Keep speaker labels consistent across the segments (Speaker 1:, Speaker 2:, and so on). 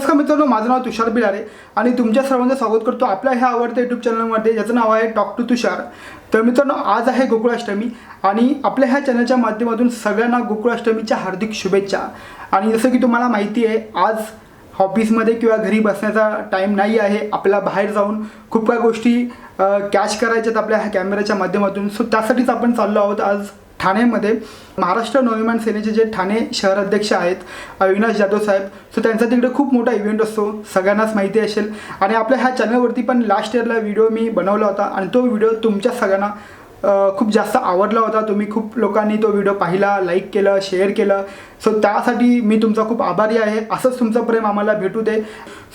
Speaker 1: नमस्कार मित्रांनो, माझं नाव तुषार बिलारे आणि तुमच्या सर्वांचं स्वागत करतो आपल्या ह्या आवडत्या यूट्यूब चॅनलमध्ये, ज्याचं नाव आहे टॉक टू तुषार. तर मित्रांनो, आज आहे गोकुळाष्टमी आणि आपल्या ह्या चॅनलच्या माध्यमातून सगळ्यांना गोकुळाष्टमीच्या हार्दिक शुभेच्छा. आणि जसं की तुम्हाला माहिती आहे, आज ऑफिसमध्ये किंवा घरी बसण्याचा टाईम नाही आहे. आपल्याला बाहेर जाऊन खूप काही गोष्टी कॅच करायच्यात आपल्या ह्या कॅमेऱ्याच्या माध्यमातून. सो त्यासाठीच आपण चाललो आहोत आज ठाण्यामध्ये. महाराष्ट्र नवनिर्माण सेनेचे जे ठाणे शहर अध्यक्ष आहेत अविनाश जाधव साहेब, सो त्यांचा तिकडे खूप मोठा इव्हेंट असतो, सगळ्यांनाच माहिती असेल. आणि आपल्या ह्या चॅनलवरती पण लास्ट इयरला व्हिडिओ मी बनवला होता आणि तो व्हिडिओ तुमच्या सगळ्यांना खूप जास्त आवडला होता. तुम्ही खूप लोकांनी तो व्हिडिओ पाहिला, लाईक केलं, शेअर केलं. सो त्यासाठी मी तुमचा खूप आभारी आहे. असंच तुमचं प्रेम आम्हाला भेटू दे.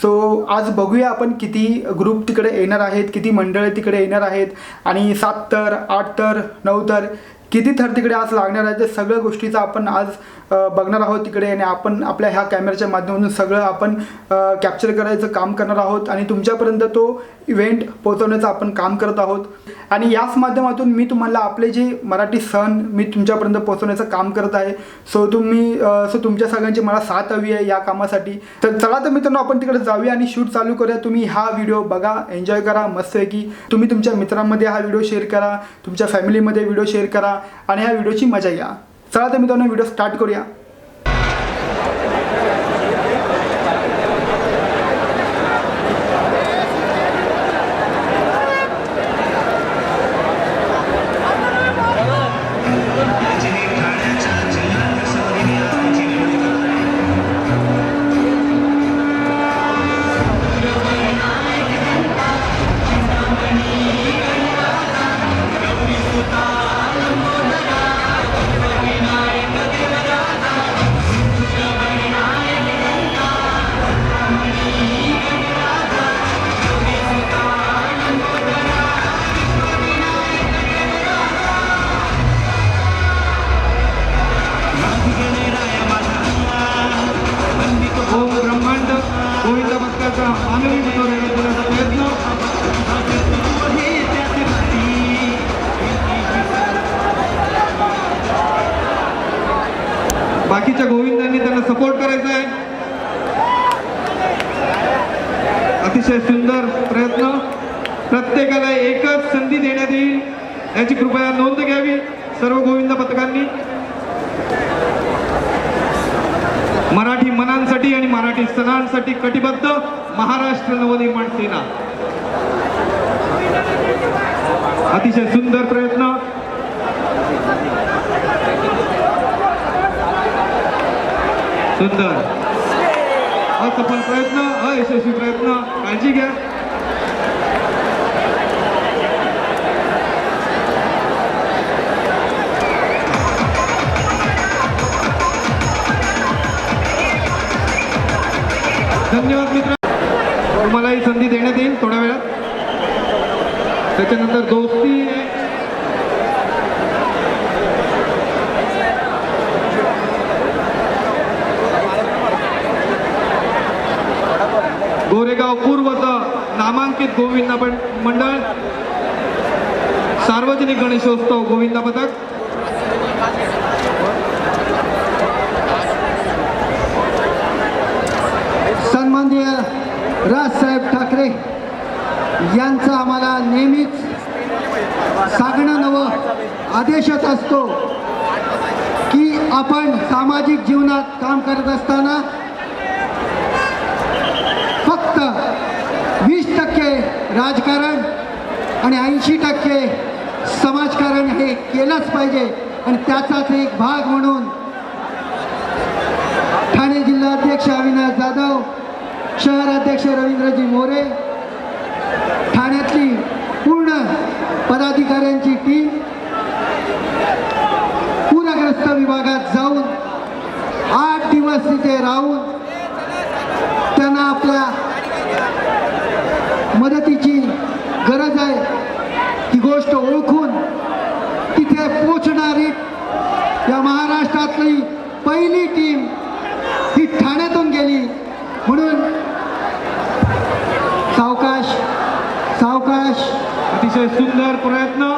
Speaker 1: सो आज बघूया आपण किती ग्रुप तिकडे येणार आहेत, किती मंडळे तिकडे येणार आहेत आणि 7 तर 8 तर 9 तर किती थर तिकडे आज लागणार आहे. ते सगळ्या गोष्टीचा आपण आज बघणार आहोत तिकडे. आणि आपण आपल्या ह्या कॅमेऱ्याच्या माध्यमातून सगळं आपण कॅप्चर करायचं काम करणार आहोत आणि तुमच्यापर्यंत तो इव्हेंट पोहोचवण्याचं आपण काम करत आहोत. आणि याच माध्यमातून मी तुम्हाला आपले जे मराठी सण मी तुमच्यापर्यंत पोहोचवण्याचं काम करत आहे. सो तुमच्या सगळ्यांची मला साथ हवी आहे या कामासाठी. तर चला तर मित्रांनो, आपण तिकडे जाऊया आणि शूट चालू करूया. तुम्ही हा व्हिडिओ बघा, एन्जॉय करा मस्त आहे की. तुम्ही तुमच्या मित्रांमध्ये हा व्हिडिओ शेअर करा, तुमच्या फॅमिलीमध्ये व्हिडिओ शेअर करा आणि ह्या व्हिडिओची मजा घ्या. चला तर मित्रांनो, व्हिडिओ स्टार्ट करूया.
Speaker 2: बाकीच्या गोविंदांनी त्यांना सपोर्ट करायचा आहे. अतिशय सुंदर प्रयत्न. प्रत्येकाला एकच संधी देण्यात येईल याची कृपया नोंद घ्यावी सर्व गोविंद पथकांनी. मराठी मनांसाठी आणि मराठी सणांसाठी कटिबद्ध महाराष्ट्र नवनिर्माण सेना. अतिशय सुंदर प्रयत्न. सुंदर असफल प्रयत्न, अयशस्वी प्रयत्न. काळजी घ्या. धन्यवाद मित्र. तुम्हाला ही संधी देण्यात येईल थोड्या वेळात. त्याच्यानंतर दोस्ती गोरेगाव पूर्वचं नामांकित गोविंद मंडळ, सार्वजनिक गणेशोत्सव गोविंद पथक.
Speaker 3: सन्माननीय राजसाहेब ठाकरे यांचं आम्हाला नेहमीच सांगणं नवं आदेशच असतो की आपण सामाजिक जीवनात काम करत असताना फक्त 20% राजकारण आणि 80% समाजकारण हे केलंच पाहिजे. आणि त्याचाच एक भाग म्हणून ठाणे जिल्हाध्यक्ष अविनाश जाधव, शहर अध्यक्ष रवींद्रजी मोरे, ठाण्यातली पूर्ण पदाधिकाऱ्यांची टीम पूरग्रस्त विभागात जाऊन 8 दिवस तिथे राहून त्यांना आपल्या मदतीची गरज आहे ही गोष्ट ओळखून तिथे पोचणारी या महाराष्ट्रातली पहिली टीम ही ठाण्यातून गेली. म्हणून सावकाश सावकाश.
Speaker 2: अतिशय सुंदर प्रयत्न.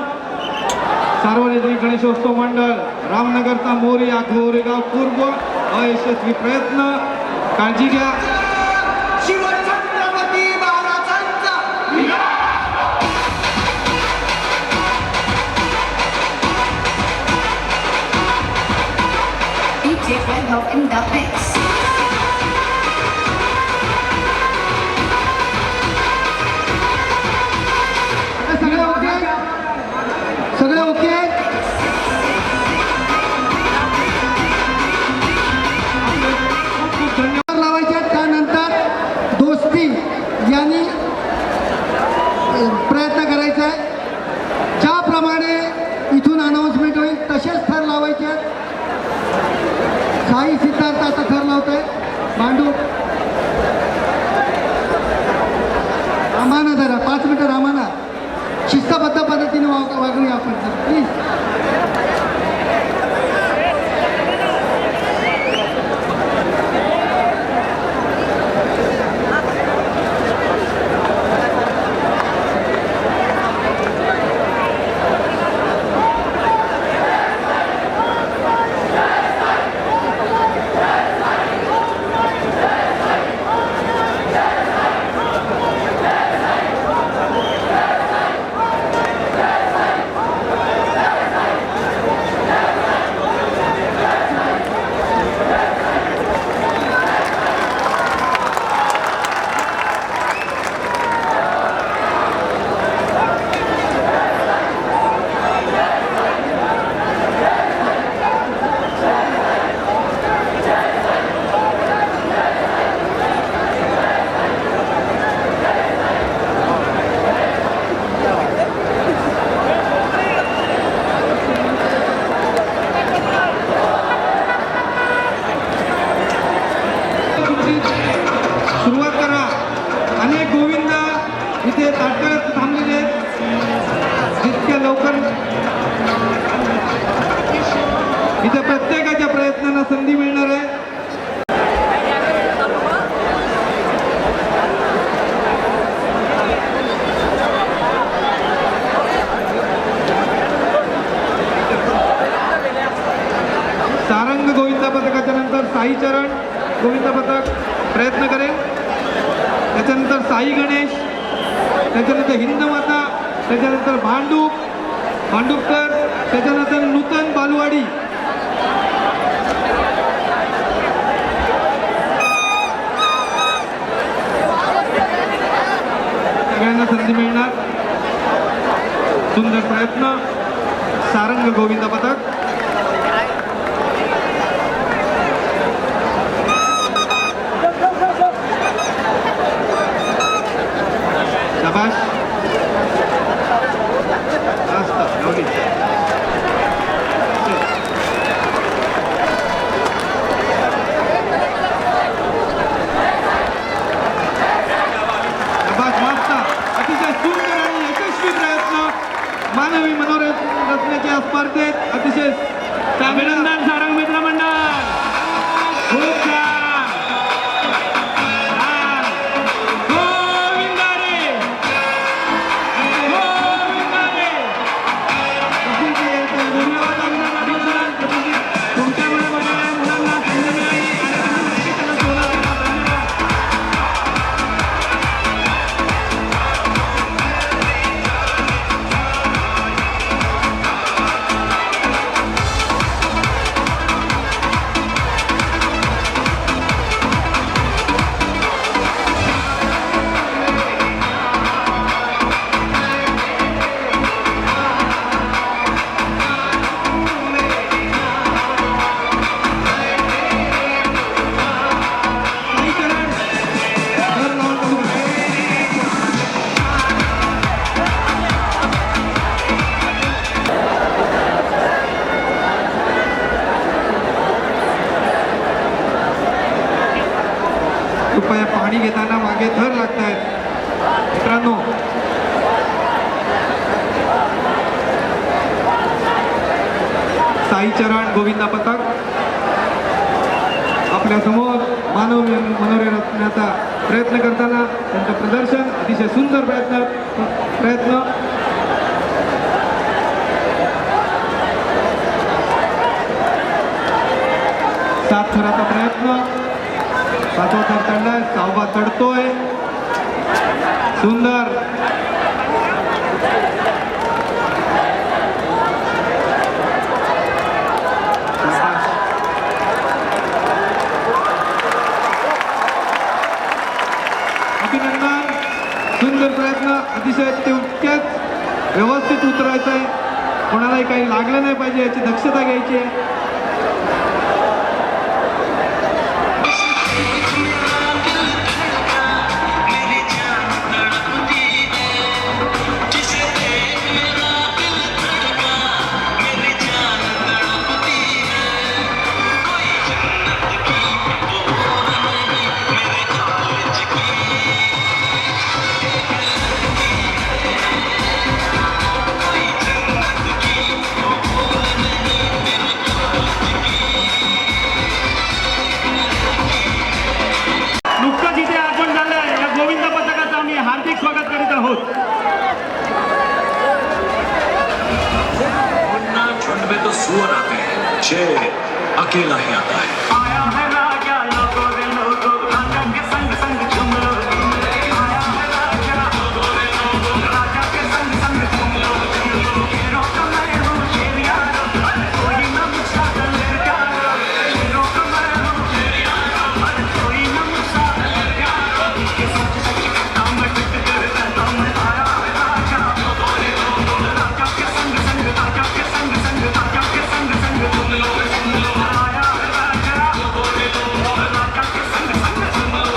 Speaker 2: सार्वजनिक गणेशोत्सव मंडळ रामनगरचा मोरया गोरेगाव पूर्व. अयशस्वी प्रयत्न. काळजी घ्या.
Speaker 4: Yellow in the mix.
Speaker 3: सगळे ओके सगळे ओके
Speaker 2: खूप धन्यवाद.
Speaker 3: लावायचे त्यानंतर दोस्ती यांनी प्रयत्न करायचा आहे. ज्याप्रमाणे इथून अनाऊन्समेंट होईल तसेच थर लावायचे आहेत. साई सिद्धार्थ आता थर लावत आहे. भांडू रामाना जरा 5 मिनिटं रामाना शिस्तबद्ध पद्धतीने वागूया आपण प्लीज.
Speaker 2: सुरुवात करा. अनेक गोविंद इथे ताटकळत थांबलेले आहेत. जितक्या लवकर इथे प्रत्येकाच्या प्रयत्नांना संधी मिळणार आहे. सारंग गोविंद पथकाच्या नंतर साई चरण गोविंद पथक प्रयत्न करेल. त्याच्यानंतर साई गणेश, त्याच्यानंतर हिंदमाता, त्याच्यानंतर भांडुपकर, त्याच्यानंतर नूतन बालवाडी. सगळ्यांना संधी मिळणार. सुंदर प्रयत्न सारंग गोविंद पथक. शाबाश. मस्त, नवनीत. शाबाश, मस्त. अतिशय सुंदर आणि यशस्वी प्रयत्न मानवी मनोरंजनाच्या स्पर्धेत. अतिशय अभिनंदन सारंग मित्र मंडळ. खूप छान. कृपया पाणी घेताना मागे थर लागतायत मित्रांनो. साई चरण गोविंद पथक आपल्या समोर मानव मनोरंजनाचा प्रयत्न करताना त्यांचं प्रदर्शन अतिशय सुंदर प्रयत्न. सात थराचा प्रयत्न. 5वा थर चढलाय, 6वा चढतोय. सुंदर. कोणालाही काही लागलं नाही पाहिजे याची दक्षता घ्यायची आहे.
Speaker 4: नुकतंच इथे आपण झालंय या गोविंद पथकाचं आम्ही हार्दिक स्वागत करीत आहोत.
Speaker 5: वरना झुंड में तो सुअर आते हैं, शेर अकेला ही आता है.
Speaker 4: आया है राजा लोगों रे लोगों, राजा के संग संग झूम लो. आया है राजा लोगों रे लोगों, राजा के संग संग झूम लो. शेरों का मैं हूँ शेर यारो, अरे कोई न मुझसा डरे प्यारो. शेरों का मैं हूँ शेर यारो, अरे कोई न मुझसा डरे प्यारो. ये सच सच कहता मैं टूट कर रहता मैं. आया है राजा लोगों रे लोगों, राजा के संग संग, राजा के संग संग, राजा के संग संग झूम लो. आया है राजा लोगों रे लोगों, राजा के संग संग झूम लो.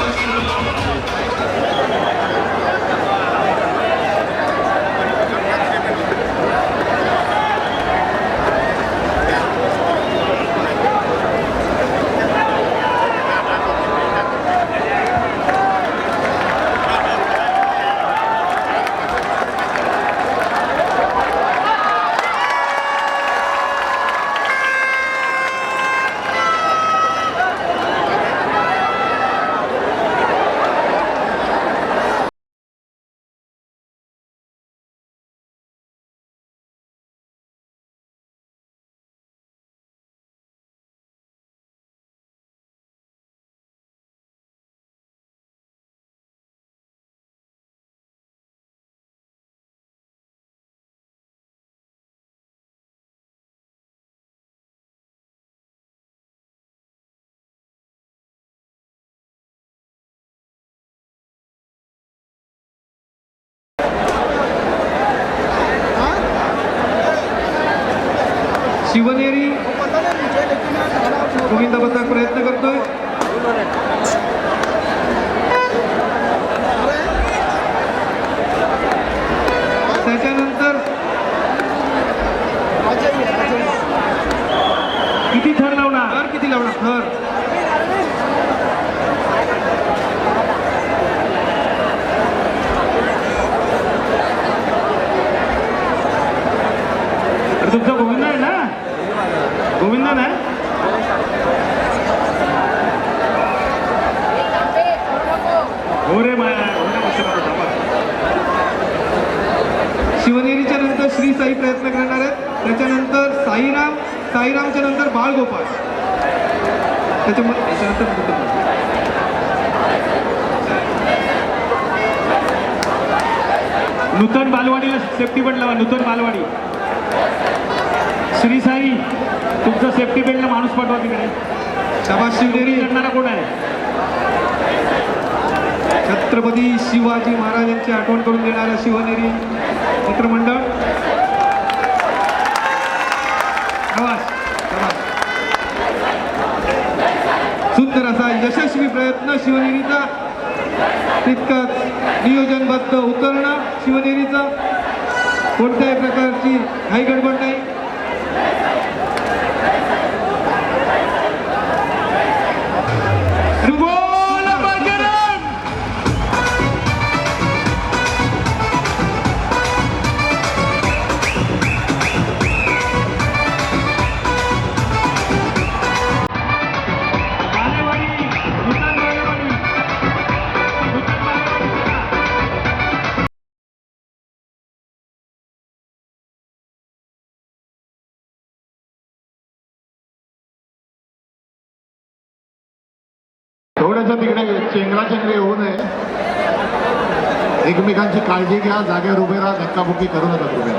Speaker 2: शिवनेरी गोविंद पथक प्रयत्न करतोय. त्याच्यानंतर
Speaker 4: किती थर लावणार?
Speaker 2: थर किती लावणार? थर
Speaker 4: अरे तुमचा गोविंद आहे ना? गोविंद ना? हो रे माया, हो रे मस्त थांबा.
Speaker 2: शिवनेरीच्या नंतर श्री साई प्रयत्न करणार आहेत. त्याच्यानंतर साईराम, साईरामच्या नंतर बाळगोपाळ, त्याच्यानंतर
Speaker 4: नूतन बालवाडीला सेफ्टी बेल्ट लावा. नूतन बालवाडी. श्री साई तुमचं सेफ्टी बेल्टला माणूस पाठवा तिकडे.
Speaker 2: शाबास शिवनेरी.
Speaker 4: करणारा कोण आहे?
Speaker 2: छत्रपती शिवाजी महाराजांची आठवण करून देणाऱ्या शिवनेरी मित्रमंडळ. शाबास, शाबास. सुंदर असा यशस्वी प्रयत्न शिवनेरीचा. तितकंच नियोजनबद्ध उतरणं शिवनेरीचं. कोणत्याही प्रकारची घाई गडबड नाही.
Speaker 4: बोला बजरंग. बालेवाडी, नूतन बालेवाडी. नूतन बालेवाडी.
Speaker 6: थोडंसं तिकडे चेंगराचेंगरी होऊ नये. एकमेकांची काळजी घ्या. जागेवर उभे राहा. धक्काबुक्की करू नका तुम्ही.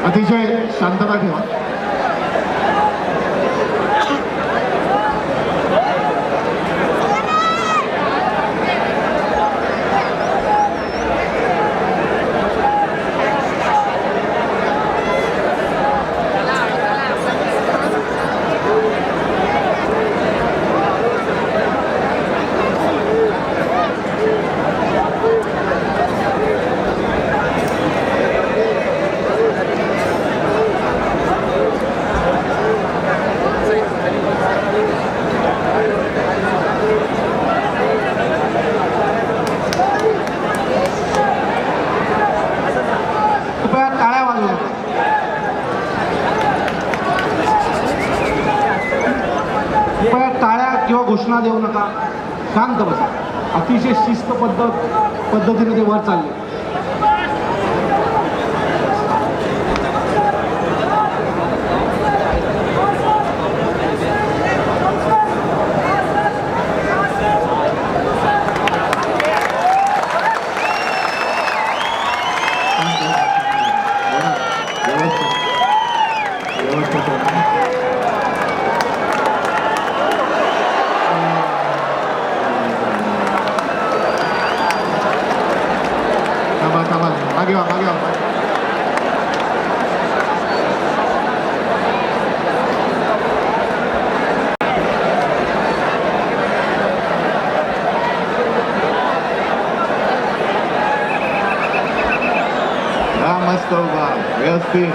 Speaker 6: अतिशय शांतता ठेवा.
Speaker 2: कृपया टाळ्या वाजवा. कृपया टाळ्या किंवा घोषणा देऊ नका. शांत बसा. अतिशय पद्धतीने ते वर चालले.
Speaker 6: थांबा मागे वा. हा मस्त उभा व्यवस्थित.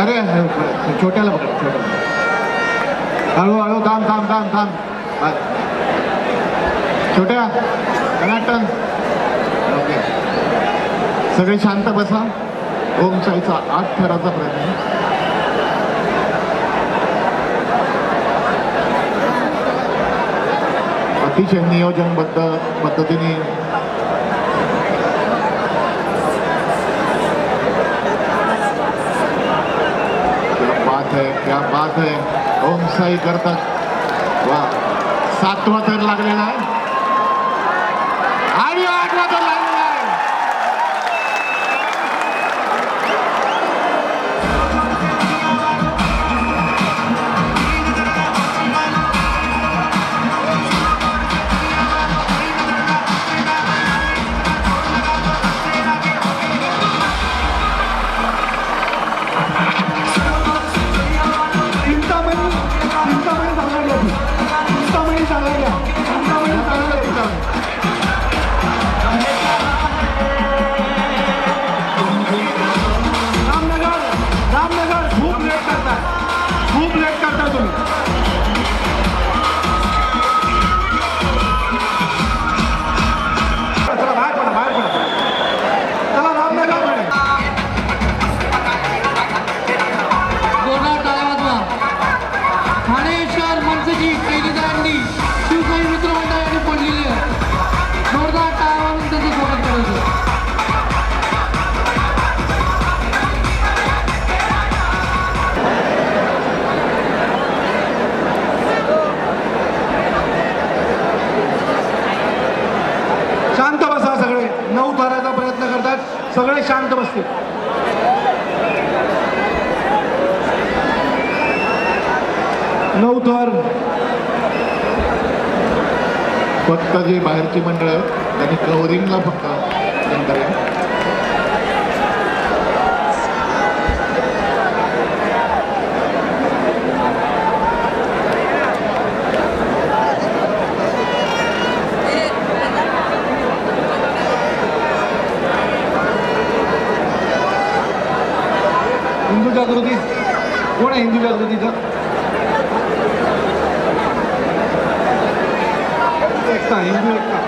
Speaker 6: अरे छोट्याला पकड. हळूहळू थांब. छोट्या टनाटन. ओके सगळे शांत बसा. ओम साईचा 8 थराचा प्रयत्न. अतिशय नियोजनबद्ध पद्धतीने क्या बात है. ओम साई करतात. वा 7वा थर लागलेला आहे आणि 8वा थर लागलेला आहे.
Speaker 2: रामनगर खूप लेट करता तुम्ही. चला बाहेर पडा. चला रामनगर मध्ये.
Speaker 3: जोरदार टाळ्या वाजवा. ठाणे शहर मनसेची पहिली दांडी शिवशाही मित्रमंडळाने पडलेली आहे. जोरदार टाळ्या वाजून त्याचं स्वागत करायचं.
Speaker 2: शांत बसा. सगळे 9 थराचा प्रयत्न करतात. सगळे शांत बसतील. नऊ थर.
Speaker 6: फक्त जे बाहेरची मंडळ आहेत त्यांनी कव्हरिंगला फक्त नंतर
Speaker 2: हिंदू जागृती कोण आहे? हिंदू जागृतीचा एकता. हिंदू एकता.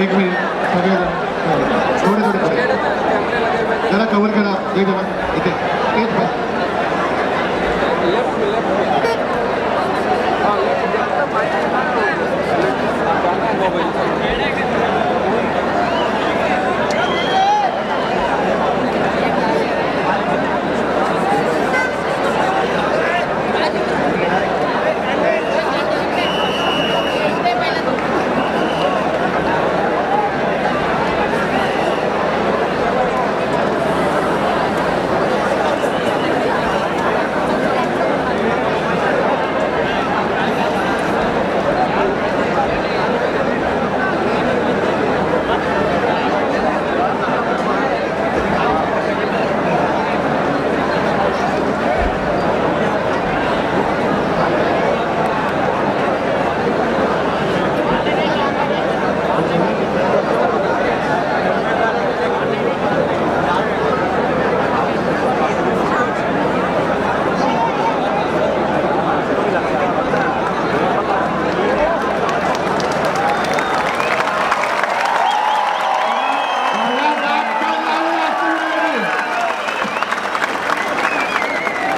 Speaker 6: एक मिनिट सगळेजण थोडे थोडे पुढे. जरा कव्हर करा जय जवान इथे तेच बस.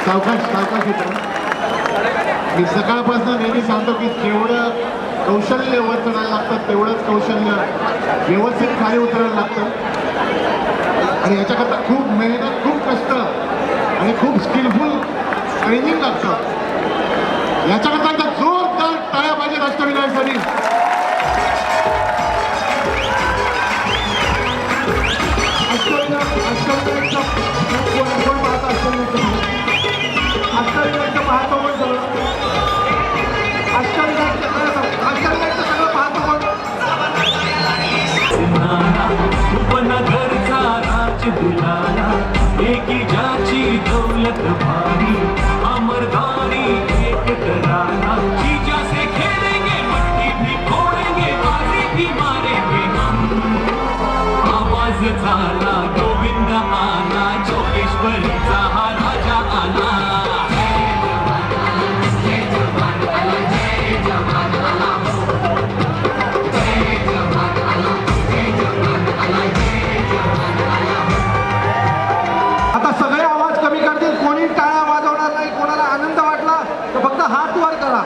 Speaker 6: सावकाश सावकाश येतो. मी सकाळपासून नेहमी सांगतो की जेवढं कौशल्य वर चढायला लागतं तेवढंच कौशल्य व्यवस्थित खाली उतरायला लागतं आणि याच्याकरता खूप मेहनत, खूप कष्ट आणि खूप स्किलफुल ट्रेनिंग लागतं. याच्याकरता एकदा जोरदार टाळ्या पाहिजे अष्टविनायकसाठी.
Speaker 1: अष्टविनायकचं पाहतो कोण सगळं? अष्टविनायकचं सगळं पाहतो कोण?
Speaker 4: उपनगरचा राज दुलाला एकी ज्याची दौलत भारी अमरदारी एक करारा जीजा से खेलेंगे मट्टी भी फोड़ेंगे बाजी भी मारेंगे हम. आवाज झाला गोविंद आला चोकेश्वरीचा हा राजा आला.
Speaker 1: आता सगळे आवाज कमी करतील. कोणी टाळ्या वाजवणार नाही. कोणाला आनंद वाटला तर फक्त हात वर करा.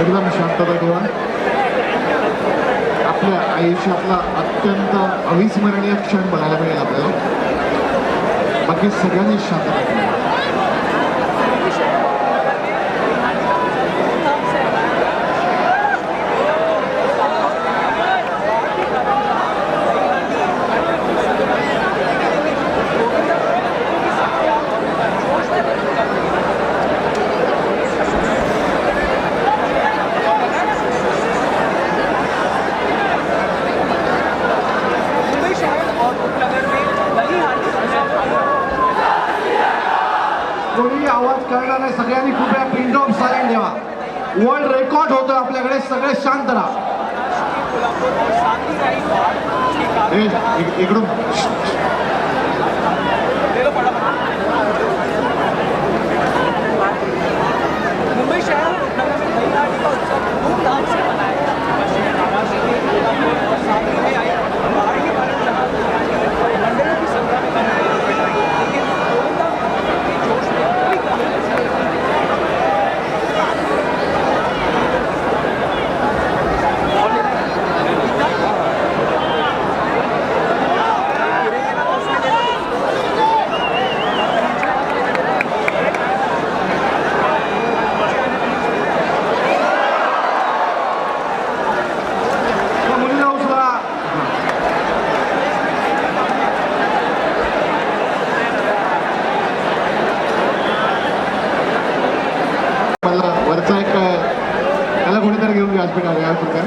Speaker 6: एकदम शांतता ठेवा. आपल्या आयुष्यातला अत्यंत अविस्मरणीय क्षण बघायला मिळेल आपल्याला. बाकी सगळ्यांनी शांतता ठेवा. कोणी आवाज करणार नाही. सगळ्यांनी कृपया पिन ड्रॉप सायलेंट ठेवा. वर्ल्ड रेकॉर्ड होतं आपल्याकडे. सगळे शांत राहा. इकडून
Speaker 3: मुंबई शहर और उपनगर में नई गाड़ी का उत्सव धूमधाम से मनाया और साथ में आई बाहर की भारत मंडलों की संख्या में कमी आई. लेकिन कोरोना के जोश में कोई कमी नहीं.
Speaker 6: वरचा एक त्याला कोणीतरी घेऊन व्यासपीठ आले या प्रकार.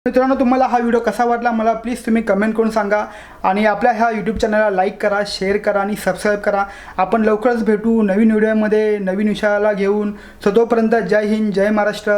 Speaker 1: मित्रांनो, तुम्हाला हा व्हिडिओ कसा वाटला मला प्लीज तुम्ही कमेंट करून सांगा आणि आपल्या ह्या यूट्यूब चॅनलला लाईक करा, शेअर करा आणि सबस्क्राईब करा. आपण लवकरच भेटू नवीन व्हिडिओमध्ये नवीन विषयाला घेऊन. सो तोपर्यंत जय हिंद, जय महाराष्ट्र.